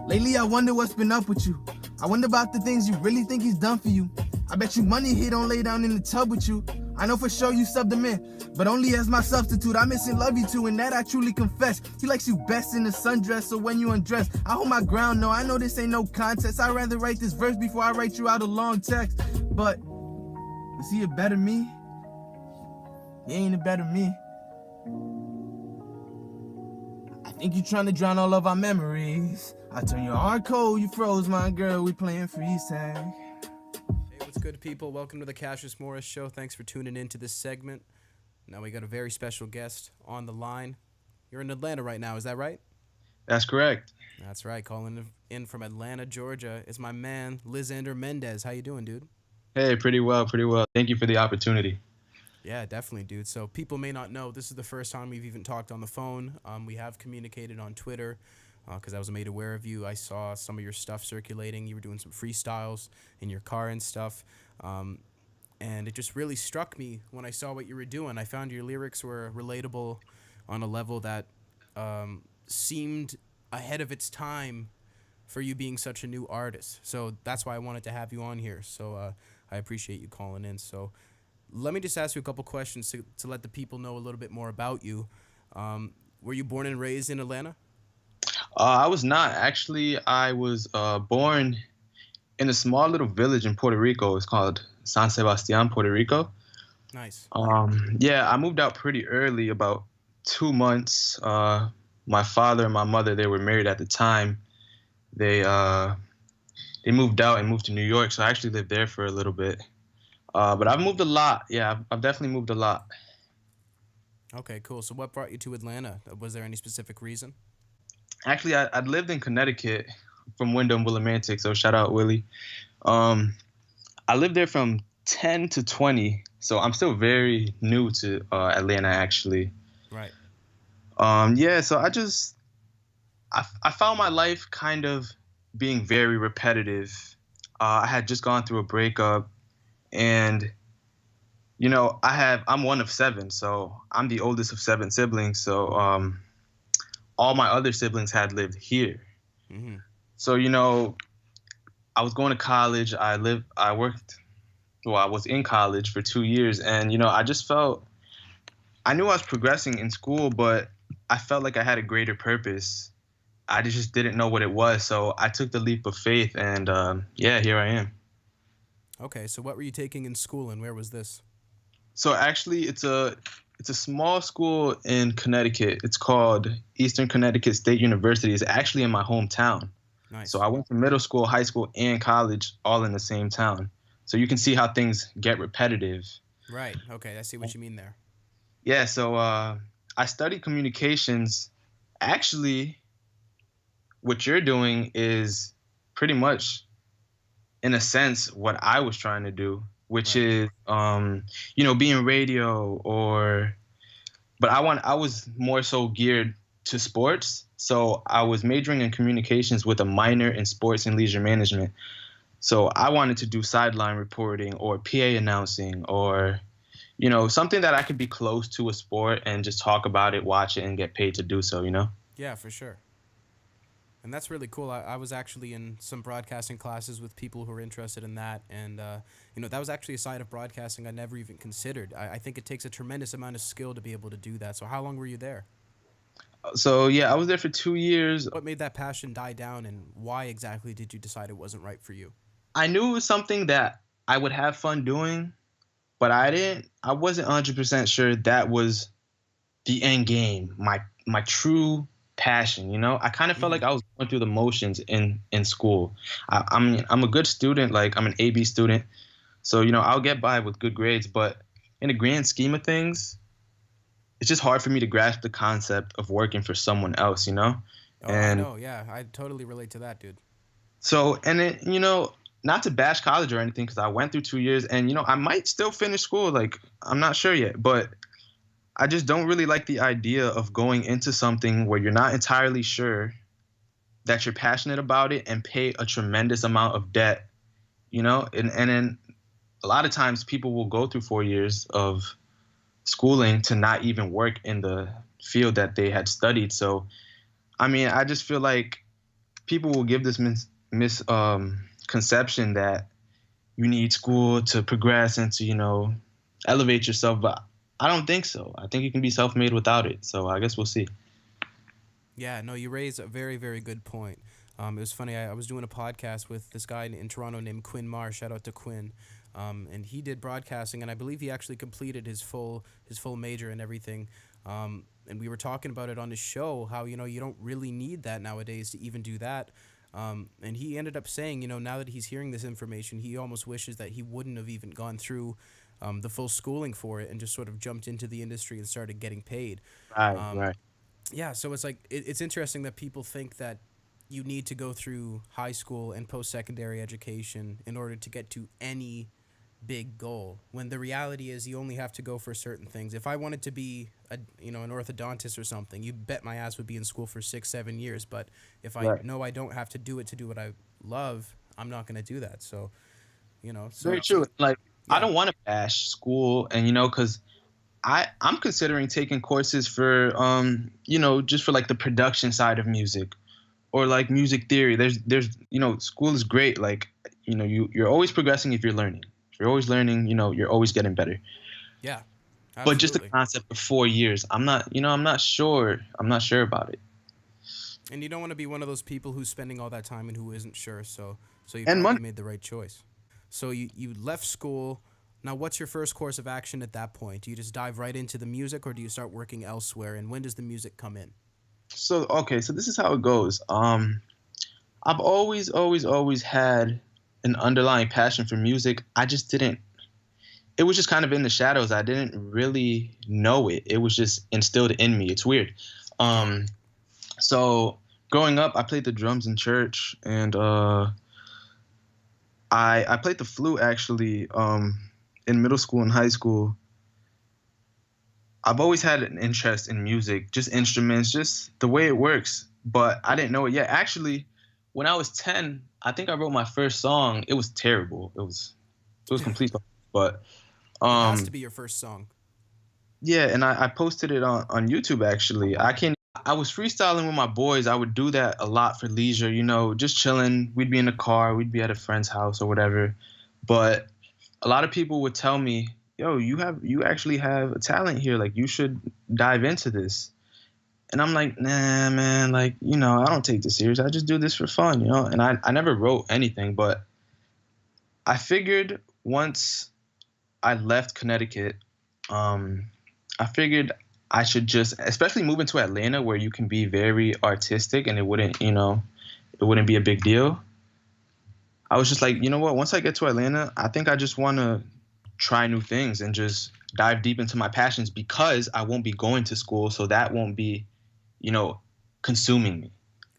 Lately, I wonder what's been up with you. I wonder about the things you really think he's done for you. I bet you money he don't lay down in the tub with you. I know for sure you subbed him in, but only as my substitute. I miss and love you too, and that I truly confess. He likes you best in the sundress, so when you undress, I hold my ground. No, I know this ain't no contest. I'd rather write this verse before I write you out a long text. But is he a better me? He ain't a better me. I think you trying to drown all of our memories. I turn your heart cold, you froze, my girl. We playing freeze tag. Hey, what's good, people? Welcome to the Cassius Morris Show. Thanks for tuning in to this segment. Now we got a very special guest on the line. You're in Atlanta right now, is that right? That's correct. That's right. Calling in from Atlanta, Georgia, is my man, Lizander Mendez. How you doing, dude? Hey, pretty well. Thank you for the opportunity. Yeah, definitely, dude. So people may not know, this is the first time we've even talked on the phone. We have communicated on Twitter because I was made aware of you. I saw some of your stuff circulating. You were doing some freestyles in your car and stuff. And it just really struck me when I saw what you were doing. I found your lyrics were relatable on a level that seemed ahead of its time for you being such a new artist. So that's why I wanted to have you on here. So I appreciate you calling in. So let me just ask you a couple questions to let the people know a little bit more about you. Were you born and raised in Atlanta? I was not. Actually, I was born in a small little village in Puerto Rico. It's called San Sebastian, Puerto Rico. Nice. Yeah, I moved out pretty early, about 2 months. My father and my mother, they were married at the time. They moved out and moved to New York, so I actually lived there for a little bit. But I've moved a lot. Yeah, I've definitely moved a lot. Okay, cool. So what brought you to Atlanta? Was there any specific reason? Actually, I'd lived in Connecticut from Wyndham, Willimantic, so shout out Willie. I lived there from 10 to 20, so I'm still very new to Atlanta, actually. Right. Yeah, so I found my life kind of being very repetitive. I had just gone through a breakup. And, you know, I'm one of 7, so I'm the oldest of 7 siblings. So all my other siblings had lived here. Mm-hmm. So, you know, I was going to college. I was in college for 2 years. And, you know, I knew I was progressing in school, but I felt like I had a greater purpose. I just didn't know what it was. So I took the leap of faith and, yeah, here I am. Okay, so what were you taking in school and where was this? So actually, it's a small school in Connecticut. It's called Eastern Connecticut State University. It's actually in my hometown. Nice. So I went to middle school, high school, and college all in the same town. So you can see how things get repetitive. Right. Okay, I see what you mean there. Yeah, so I studied communications. Actually, what you're doing is pretty much, in a sense, what I was trying to do, which is, you know, being radio but I was more so geared to sports. So I was majoring in communications with a minor in sports and leisure management. So I wanted to do sideline reporting or PA announcing or, you know, something that I could be close to a sport and just talk about it, watch it, and get paid to do so, you know? Yeah, for sure. And that's really cool. I was actually in some broadcasting classes with people who are interested in that. And, you know, that was actually a side of broadcasting I never even considered. I think it takes a tremendous amount of skill to be able to do that. So how long were you there? So, yeah, I was there for 2 years. What made that passion die down and why exactly did you decide it wasn't right for you? I knew it was something that I would have fun doing, but I wasn't 100% sure that was the end game, my true passion, you know? I kind of felt like I was going through the motions in school. I'm a good student, like I'm an AB student. So, you know, I'll get by with good grades, but in the grand scheme of things, it's just hard for me to grasp the concept of working for someone else, you know? Oh, and I know, yeah. I totally relate to that, dude. So, and it, you know, not to bash college or anything, because I went through 2 years and, you know, I might still finish school. Like, I'm not sure yet, but I just don't really like the idea of going into something where you're not entirely sure that you're passionate about it and pay a tremendous amount of debt, you know? And then a lot of times people will go through 4 years of schooling to not even work in the field that they had studied. So, I mean, I just feel like people will give this conception that you need school to progress and to, elevate yourself. But I don't think so. I think you can be self-made without it. So I guess we'll see. Yeah, no, you raise a very, very good point. It was funny. I was doing a podcast with this guy in Toronto named Quinn Marr. Shout out to Quinn. And he did broadcasting, and I believe he actually completed his full major and everything. And we were talking about it on his show, how, you don't really need that nowadays to even do that. And he ended up saying, now that he's hearing this information, he almost wishes that he wouldn't have even gone through the full schooling for it and just sort of jumped into the industry and started getting paid. Right. Yeah, so it's like it's interesting that people think that you need to go through high school and post-secondary education in order to get to any big goal, when the reality is you only have to go for certain things. If I wanted to be an orthodontist or something, you bet my ass would be in school for 6-7 years. But if I know I don't have to do it to do what I love, I'm not going to do that. So, Very true. Like, yeah. I don't want to bash school, and because I'm considering taking courses for just for like the production side of music, or like music theory. There's school is great. Like, you're always progressing if you're learning. If you're always learning, you're always getting better. Yeah. Absolutely. But just the concept of 4 years, I'm not sure. I'm not sure about it. And you don't want to be one of those people who's spending all that time and who isn't sure. So you probably probably made the right choice. So you left school. Now, what's your first course of action at that point? Do you just dive right into the music, or do you start working elsewhere? And when does the music come in? So this is how it goes. I've always had an underlying passion for music. I just didn't. It was just kind of in the shadows. I didn't really know it. It was just instilled in me. It's weird. So growing up, I played the drums in church, and I played the flute actually in middle school and high school. I've always had an interest in music, just instruments, just the way it works. But I didn't know it yet. Actually, when I was 10, I think I wrote my first song. It was terrible. It was complete. But it has to be your first song. Yeah, and I posted it on YouTube actually. I was freestyling with my boys. I would do that a lot for leisure, just chilling. We'd be in the car, we'd be at a friend's house or whatever. But a lot of people would tell me, yo, you actually have a talent here. Like, you should dive into this. And I'm like, nah, man, like, I don't take this serious. I just do this for fun, And I never wrote anything, but I figured once I left Connecticut, I figured I should just, especially moving to Atlanta where you can be very artistic and it wouldn't be a big deal. I was just like, you know what? Once I get to Atlanta, I think I just want to try new things and just dive deep into my passions, because I won't be going to school. So that won't be, consuming me.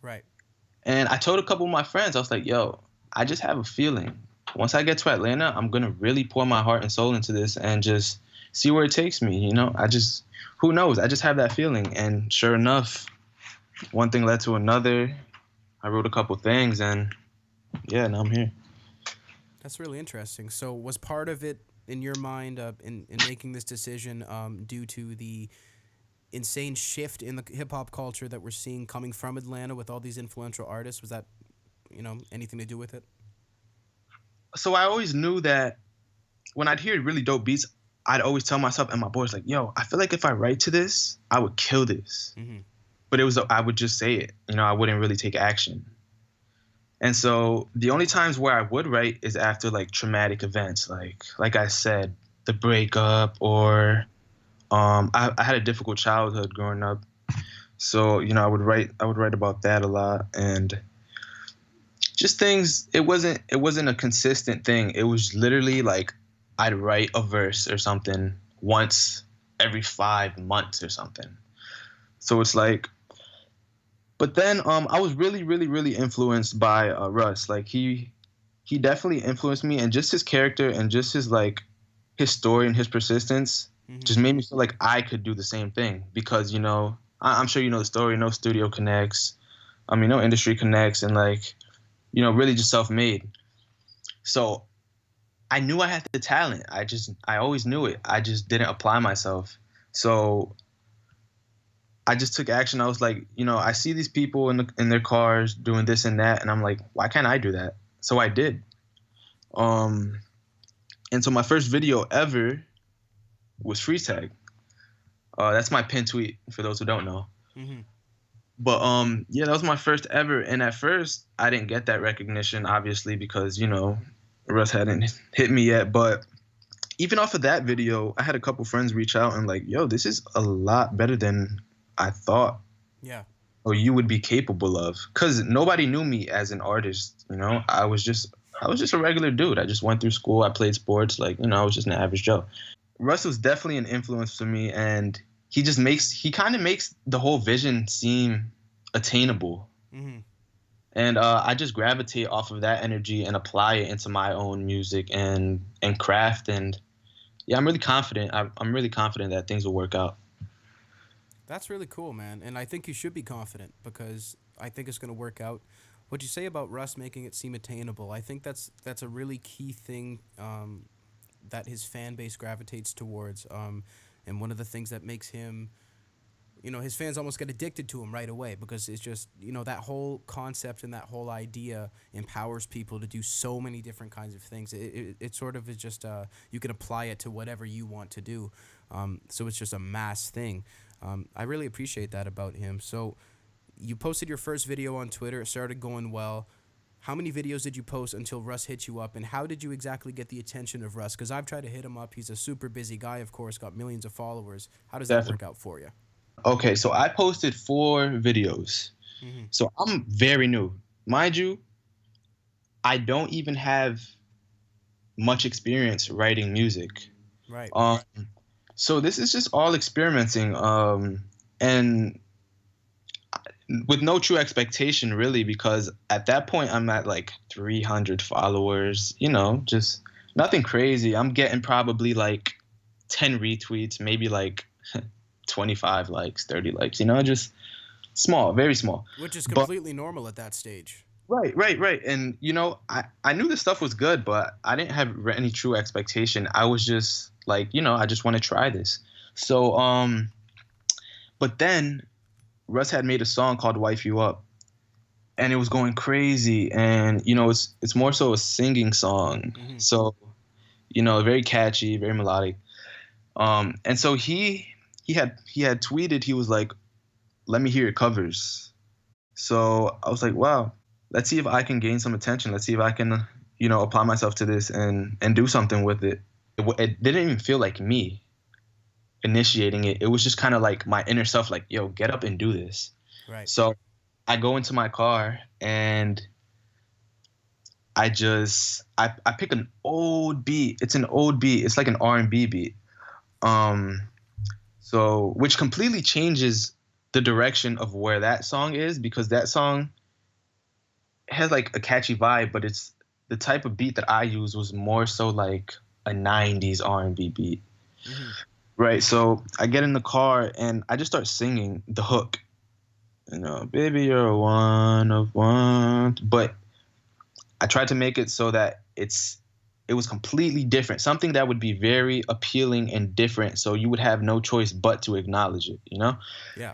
Right. And I told a couple of my friends, I was like, yo, I just have a feeling. Once I get to Atlanta, I'm going to really pour my heart and soul into this and just see where it takes me. Who knows? I just have that feeling. And sure enough, one thing led to another. I wrote a couple things, and yeah, now I'm here. That's really interesting. So was part of it in your mind in making this decision due to the insane shift in the hip-hop culture that we're seeing coming from Atlanta with all these influential artists? Was that, anything to do with it? So I always knew that when I'd hear really dope beats, I'd always tell myself and my boys, like, yo, I feel like if I write to this, I would kill this. Mm-hmm. But I would just say it. I wouldn't really take action. And so the only times where I would write is after like traumatic events, like I said, the breakup, or I had a difficult childhood growing up. So, I would write about that a lot, and just things. It wasn't a consistent thing. It was literally like I'd write a verse or something once every 5 months or something. So it's like, but then I was really, really, really influenced by Russ. Like he definitely influenced me, and just his character and just his story and his persistence just made me feel like I could do the same thing. Because, I'm sure you know the story, no studio connects. No industry connects, and really just self-made. So I knew I had the talent. I always knew it. I just didn't apply myself. So I just took action. I was like, I see these people in their cars doing this and that, and I'm like, why can't I do that? So I did. And so my first video ever was freeze tag. That's my pin tweet for those who don't know. Mm-hmm. But yeah, that was my first ever. And at first, I didn't get that recognition, obviously, because Russ hadn't hit me yet. But even off of that video, I had a couple friends reach out and like, yo, this is a lot better than I thought. Yeah. Or you would be capable of, because nobody knew me as an artist. I was just a regular dude. I just went through school. I played sports. Like, I was just an average Joe. Russ was definitely an influence for me, and he kind of makes the whole vision seem attainable. Mm-hmm. And I just gravitate off of that energy and apply it into my own music and craft. And yeah, I'm really confident. I'm really confident that things will work out. That's really cool, man. And I think you should be confident because I think it's going to work out. What you say about Russ making it seem attainable, I think that's a really key thing that his fan base gravitates towards. And one of the things that makes him, his fans almost get addicted to him right away because it's just, that whole concept and that whole idea empowers people to do so many different kinds of things. It sort of is just, you can apply it to whatever you want to do. So it's just a mass thing. I really appreciate that about him. So you posted your first video on Twitter. It started going well. How many videos did you post until Russ hit you up, and how did you exactly get the attention of Russ? Because I've tried to hit him up. He's a super busy guy, of course, got millions of followers. How does that work out for you? Okay, so I posted 4 videos. Mm-hmm. So I'm very new. Mind you, I don't even have much experience writing music. Right. So this is just all experimenting, and with no true expectation, really, because at that point I'm at like 300 followers, just nothing crazy. I'm getting probably like 10 retweets, maybe like 25 likes, 30 likes, just small, very small. Which is completely normal at that stage. Right. And, I knew this stuff was good, but I didn't have any true expectation. I was just like, I just want to try this. So, but then Russ had made a song called Wife You Up, and it was going crazy. And, it's more so a singing song. Mm-hmm. So, very catchy, very melodic. And so he had tweeted, he was like, let me hear your covers. So I was like, wow, let's see if I can gain some attention. Let's see if I can, apply myself to this and do something with it. It didn't even feel like me initiating it. It was just kind of like my inner self, like, yo, get up and do this. Right. So I go into my car and I pick an old beat. It's an old beat. It's like an R&B beat. So which completely changes the direction of where that song is, because that song has like a catchy vibe, but it's the type of beat that I use was more so like a 90s R&B beat. Mm-hmm. Right. So I get in the car and I just start singing the hook, baby, you're one of one. But I tried to make it so that it was completely different, something that would be very appealing and different. So you would have no choice but to acknowledge it, Yeah.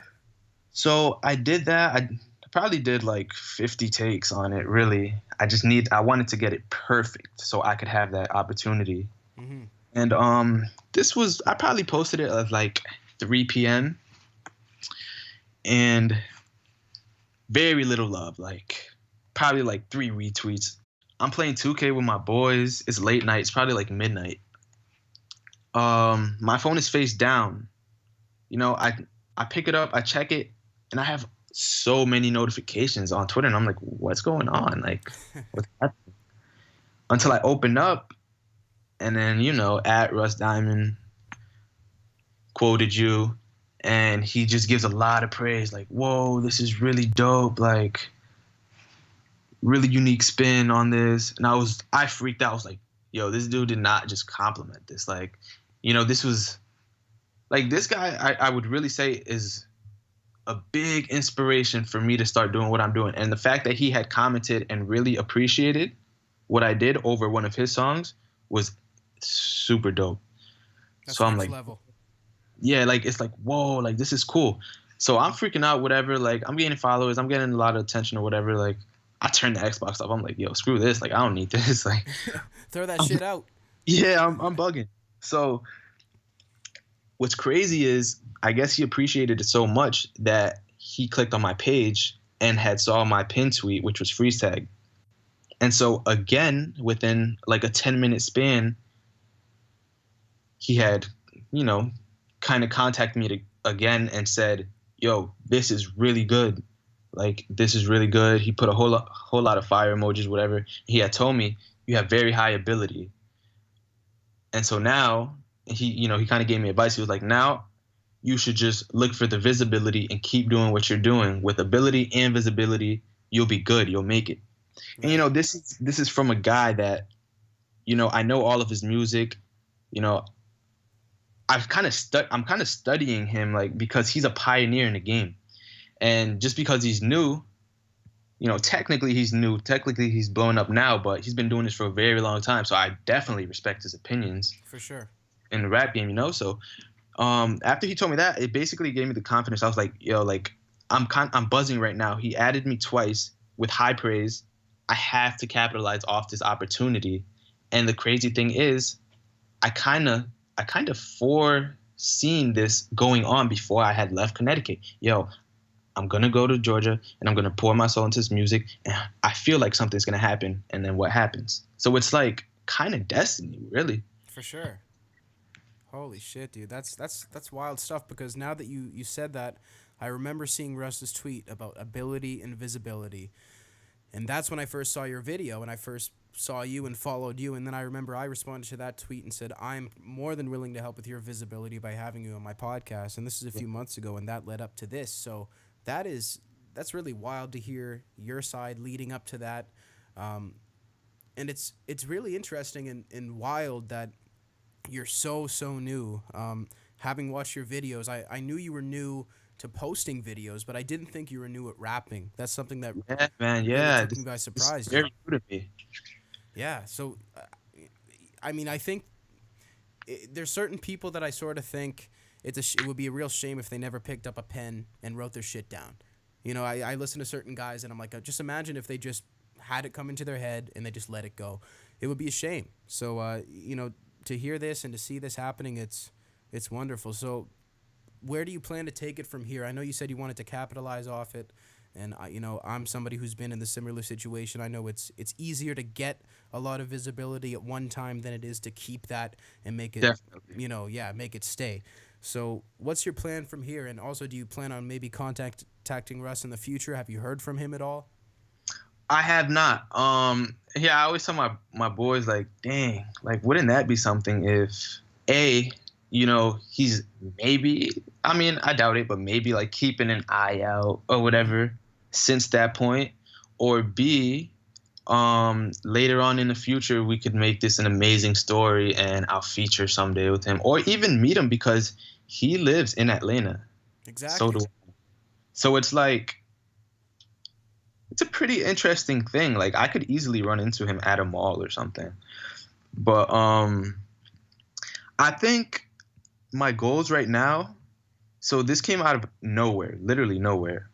So I did that. I probably did like 50 takes on it, really. I wanted to get it perfect so I could have that opportunity. Mm-hmm. And I probably posted it at like 3 p.m. and very little love, like probably like 3 retweets. I'm playing 2K with my boys. It's late night. It's probably like midnight. My phone is face down. I pick it up, I check it, and I have so many notifications on Twitter, and I'm like, what's going on? Like, what's happening? Until I open up, and then, at Russ Diamond quoted you, and he just gives a lot of praise, like, whoa, this is really dope, like, really unique spin on this. And I freaked out. I was like, yo, this dude did not just compliment this. Like, this was, like, this guy, I would really say is a big inspiration for me to start doing what I'm doing. And the fact that he had commented and really appreciated what I did over one of his songs was super dope. That's so I'm next like, level. Yeah, like, it's like, whoa, like, this is cool. So I'm freaking out, whatever. Like, I'm getting followers, I'm getting a lot of attention or whatever. Like, I turned the Xbox off. I'm like, yo, screw this. Like, I don't need this. Like, Throw that shit out. yeah, I'm bugging. So what's crazy is, I guess he appreciated it so much that he clicked on my page and had saw my pin tweet, which was freeze tag. And so again, within like a 10-minute span, he had, kind of contacted me again and said, yo, this is really good. Like, this is really good. He put a whole lot of fire emojis, whatever. He had told me, you have very high ability. And so now he kind of gave me advice. He was like, now you should just look for the visibility and keep doing what you're doing. With ability and visibility, you'll be good. You'll make it. Right. And, this is from a guy that, I know all of his music. I'm kind of studying him, like, because he's a pioneer in the game. And just because he's new, technically he's new. Technically he's blowing up now, but he's been doing this for a very long time. So I definitely respect his opinions. For sure. In the rap game, So after he told me that, it basically gave me the confidence. I was like, yo, like, I'm buzzing right now. He added me twice with high praise. I have to capitalize off this opportunity. And the crazy thing is, I kind of foreseen this going on before I had left Connecticut. Yo, I'm going to go to Georgia and I'm going to pour my soul into this music. And I feel like something's going to happen. And then what happens? So it's like kind of destiny, really. For sure. Holy shit, dude. That's wild stuff, because now that you said that, I remember seeing Russ's tweet about ability and visibility. And that's when I first saw your video, and I first saw you and followed you. And then I remember I responded to that tweet and said, I'm more than willing to help with your visibility by having you on my podcast. And this is a few months ago, and that led up to this. So that's really wild to hear your side leading up to that. And it's really interesting and wild that you're so new. Having watched your videos, I knew you were new to posting videos, but I didn't think you were new at rapping. That's something that really took me by surprise. Very good of me. Yeah, so I think there's certain people that I sort of think it would be a real shame if they never picked up a pen and wrote their shit down. I listen to certain guys and I'm like, just imagine if they just had it come into their head and they just let it go. It would be a shame. So to hear this and to see this happening, it's wonderful. So where do you plan to take it from here? I know you said you wanted to capitalize off it, and I'm somebody who's been in the similar situation. I know it's easier to get a lot of visibility at one time than it is to keep that and make it, make it stay. So what's your plan from here? And also, do you plan on maybe contacting Russ in the future? Have you heard from him at all? I have not. I always tell my boys, like, dang, like, wouldn't that be something if he's maybe, I doubt it, but maybe like keeping an eye out or whatever since that point, or B, later on in the future, we could make this an amazing story and I'll feature someday with him, or even meet him because he lives in Atlanta. Exactly. So do I. So it's like, it's a pretty interesting thing. Like, I could easily run into him at a mall or something. But I think my goals right now, so this came out of nowhere, literally nowhere.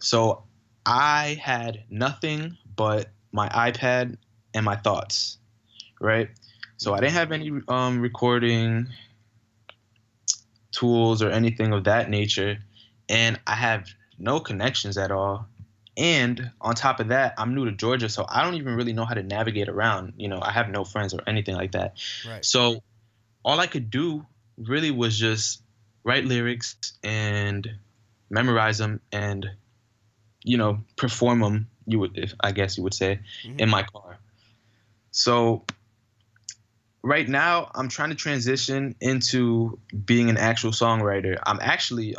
So I had nothing but my iPad and my thoughts, right? So I didn't have any recording tools or anything of that nature, and I have no connections at all. And on top of that, I'm new to Georgia, so I don't even really know how to navigate around. I have no friends or anything like that. Right. So all I could do really was just write lyrics and memorize them and, perform them, I guess you would say, in my car. So right now I'm trying to transition into being an actual songwriter. I'm actually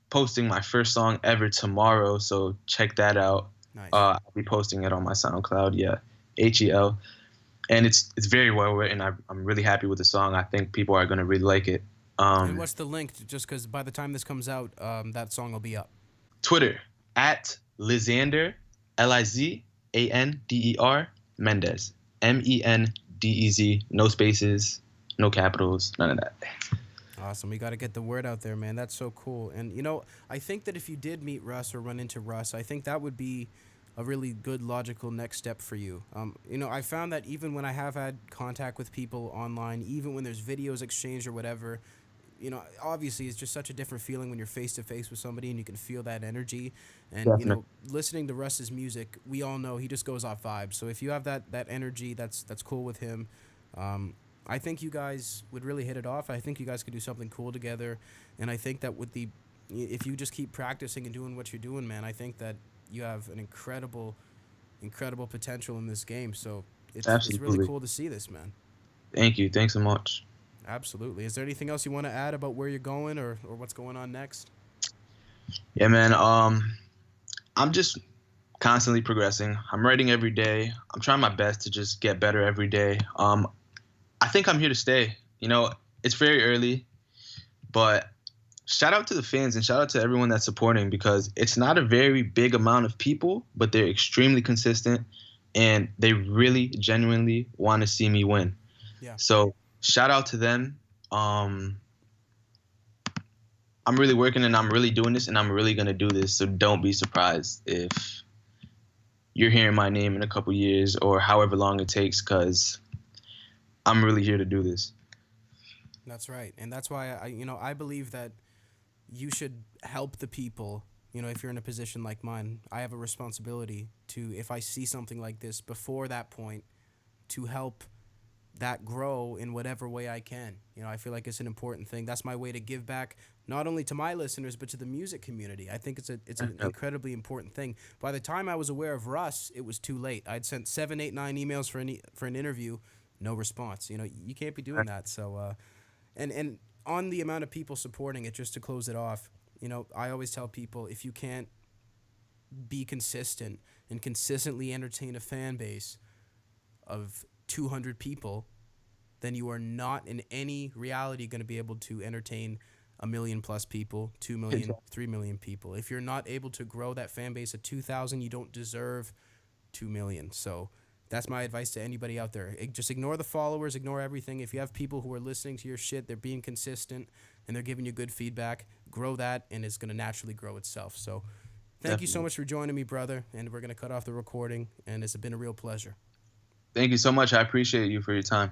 posting my first song ever tomorrow, so check that out. Nice. I'll be posting it on my SoundCloud, HEL. And it's very well written. I'm really happy with the song. I think people are going to really like it. And what's the link? Just because by the time this comes out, that song will be up. Twitter, at Lizander, Lizander Mendez, Mendez, no spaces, no capitals, none of that. Awesome. We got to get the word out there, man. That's so cool. And, I think that if you did meet Russ or run into Russ, I think that would be a really good logical next step for you. I found that even when I have had contact with people online, even when there's videos exchanged or whatever, obviously it's just such a different feeling when you're face to face with somebody and you can feel that energy. And, Definitely. listening to Russ's music, we all know he just goes off vibes. So if you have that energy, that's cool with him. I think you guys would really hit it off. I think you guys could do something cool together. And I think that if you just keep practicing and doing what you're doing, man, I think that you have an incredible potential in this game. So it's really Absolutely. cool to see this, man. Thank you. Thanks so much. Absolutely. Is there anything else you want to add about where you're going or what's going on next? Yeah, man. I'm just constantly progressing. I'm writing every day. I'm trying my best to just get better every day. I think I'm here to stay. It's very early, but shout out to the fans and shout out to everyone that's supporting, because it's not a very big amount of people, but they're extremely consistent and they really genuinely want to see me win. Yeah. So shout out to them. I'm really working and I'm really doing this and I'm really going to do this. So don't be surprised if you're hearing my name in a couple years or however long it takes, because I'm really here to do this. That's right. And that's why I believe that you should help the people. If you're in a position like mine, I have a responsibility to, if I see something like this before that point, to help that grow in whatever way I can. I feel like it's an important thing. That's my way to give back, not only to my listeners, but to the music community. I think it's an incredibly important thing. By the time I was aware of Russ, it was too late. I'd sent 7, 8, 9 emails for an interview, no response. You can't be doing that. So, and on the amount of people supporting it, just to close it off, I always tell people, if you can't be consistent and consistently entertain a fan base of 200 people, then you are not in any reality going to be able to entertain 1 million plus people, 2 million, 3 million people. If you're not able to grow that fan base of 2,000, you don't deserve 2 million. So that's my advice to anybody out there. Just ignore the followers, ignore everything. If you have people who are listening to your shit, they're being consistent, and they're giving you good feedback, grow that, and it's going to naturally grow itself. So thank you so much for joining me, brother, and we're going to cut off the recording, and it's been a real pleasure. Thank you so much. I appreciate you for your time.